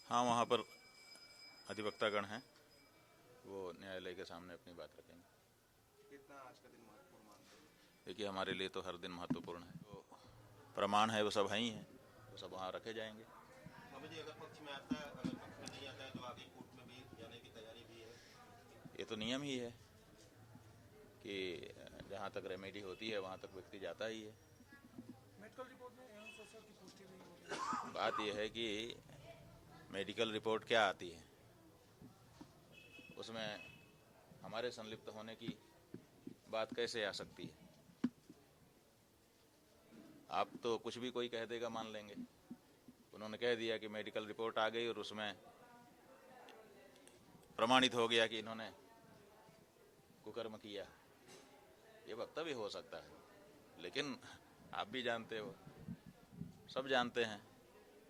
हाँ, वहाँ पर अधिवक्तागण हैं, वो न्यायालय के सामने अपनी बात रखेंगे। कितना आज का दिन महत्वपूर्ण मानते हैं? देखिए, हमारे लिए तो हर दिन महत्वपूर्ण है। तो प्रमाण है वो सब है ही हैं, वो सब वहाँ रखे जाएंगे। स्वामी जी, अगर पक्ष में आता है, अगर पक्ष में नहीं आता है तो आगे कोर्ट में भी जाने की तैयारी भी है? ये तो नियम ही है कि जहाँ तक रेमेडी होती है वहाँ तक व्यक्ति जाता ही है। मेडिकल रिपोर्ट में एवं सोशल की पुष्टि भी होगी। बात यह है कि मेडिकल रिपोर्ट क्या आती है, उसमें हमारे संलिप्त होने की बात कैसे आ सकती है? आप तो कुछ भी कोई कह देगा मान लेंगे। उन्होंने कह दिया कि मेडिकल रिपोर्ट आ गई और उसमें प्रमाणित हो गया कि इन्होंने कुकर्म किया। ये वक्तव्य हो सकता है, लेकिन आप भी जानते हो, सब जानते हैं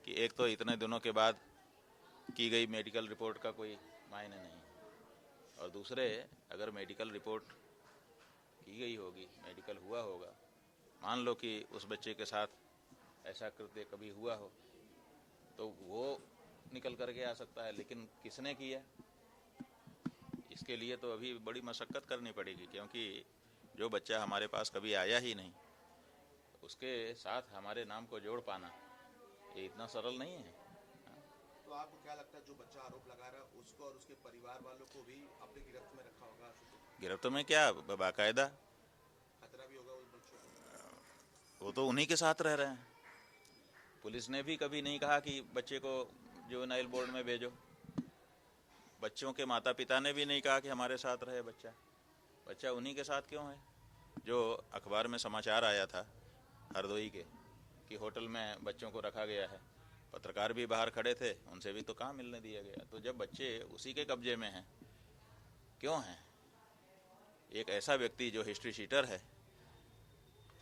कि एक तो इतने दिनों के बाद की गई मेडिकल रिपोर्ट का कोई मायने नहीं, और दूसरे अगर मेडिकल रिपोर्ट की गई होगी, मेडिकल हुआ होगा, मान लो कि उस बच्चे के साथ ऐसा कृत्य कभी हुआ हो तो वो निकल करके आ सकता है, लेकिन किसने किया इसके लिए तो अभी बड़ी मशक्कत करनी पड़ेगी, क्योंकि जो बच्चा हमारे पास कभी आया ही नहीं उसके साथ हमारे नाम को जोड़ पाना ये इतना सरल नहीं है। तो आपको क्या लगता है, जो बच्चा आरोप लगा रहा है उसको और उसके परिवार वालों को भी अपनी गिरफ्त में रखा होगा? गिरफ्त में क्या, बाकायदा खतरा भी होगा उस बच्चों को? वो तो उन्हीं के साथ रह रहे हैं। पुलिस ने भी कभी नहीं कहा कि बच्चे को जुवेनाइल बोर्ड में भेजो, बच्चों के माता पिता ने भी नहीं कहा कि हमारे साथ रहे बच्चा। बच्चा उन्हीं के साथ क्यों है? जो अखबार में समाचार आया था हरदोई के कि होटल में बच्चों को रखा गया है, पत्रकार भी बाहर खड़े थे, उनसे भी तो कहाँ मिलने दिया गया। तो जब बच्चे उसी के कब्जे में हैं, क्यों हैं? एक ऐसा व्यक्ति जो हिस्ट्री शीटर है,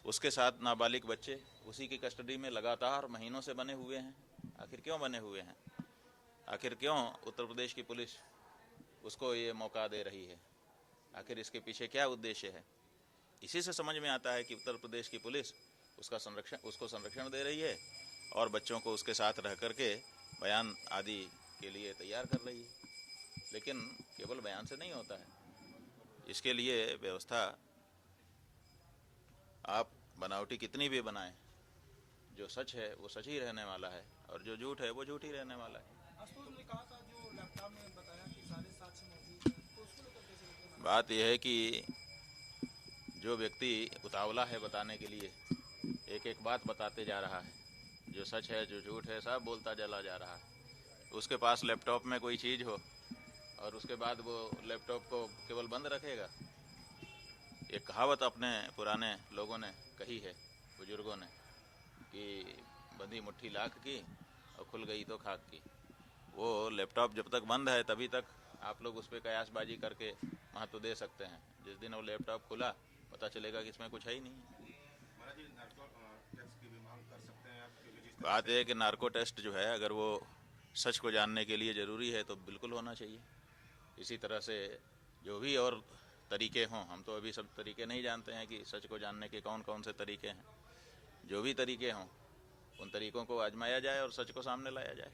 उसके साथ नाबालिग बच्चे उसी की कस्टडी में लगातार महीनों से बने हुए हैं। आखिर क्यों बने हुए हैं? आखिर क्यों उत्तर प्रदेश की पुलिस उसको ये मौका दे रही है? आखिर इसके पीछे क्या उद्देश्य है? इसी से समझ में आता है कि उत्तर प्रदेश की पुलिस उसको संरक्षण दे रही है और बच्चों को उसके साथ रह करके बयान आदि के लिए तैयार कर रही है। लेकिन केवल बयान से नहीं होता है, इसके लिए व्यवस्था आप बनावटी कितनी भी बनाएं, जो सच है वो सच ही रहने वाला है और जो झूठ है वो झूठ ही रहने वाला है। आशुतोष ने कहा था जो लैपटॉप में बताया कि सारे साक्ष्य मौजूद हैं, तो उसको लेकर कैसे लेकर बात यह है कि जो व्यक्ति उतावला है बताने के लिए, एक एक बात बताते जा रहा है, जो सच है जो झूठ है सब बोलता चला जा रहा है। उसके पास लैपटॉप में कोई चीज़ हो और उसके बाद वो लैपटॉप को केवल बंद रखेगा। एक कहावत अपने पुराने लोगों ने कही है, बुजुर्गों ने, कि बंधी मुट्ठी लाख की और खुल गई तो खाक की। वो लैपटॉप जब तक बंद है तभी तक आप लोग उस पर कयासबाजी करके महत्व दे सकते हैं। जिस दिन वो लैपटॉप खुला पता चलेगा कि इसमें कुछ है ही नहीं। महाराज जी, नार्को टेस्ट की भी मांग कर सकते हैं आप, क्योंकि जिस तरह बात से यह है कि नार्को टेस्ट जो है अगर वो सच को जानने के लिए ज़रूरी है तो बिल्कुल होना चाहिए। इसी तरह से जो भी और तरीके हों, हम तो अभी सब तरीके नहीं जानते हैं कि सच को जानने के कौन कौन से तरीके हैं। जो भी तरीके हों उन तरीकों को आजमाया जाए और सच को सामने लाया जाए।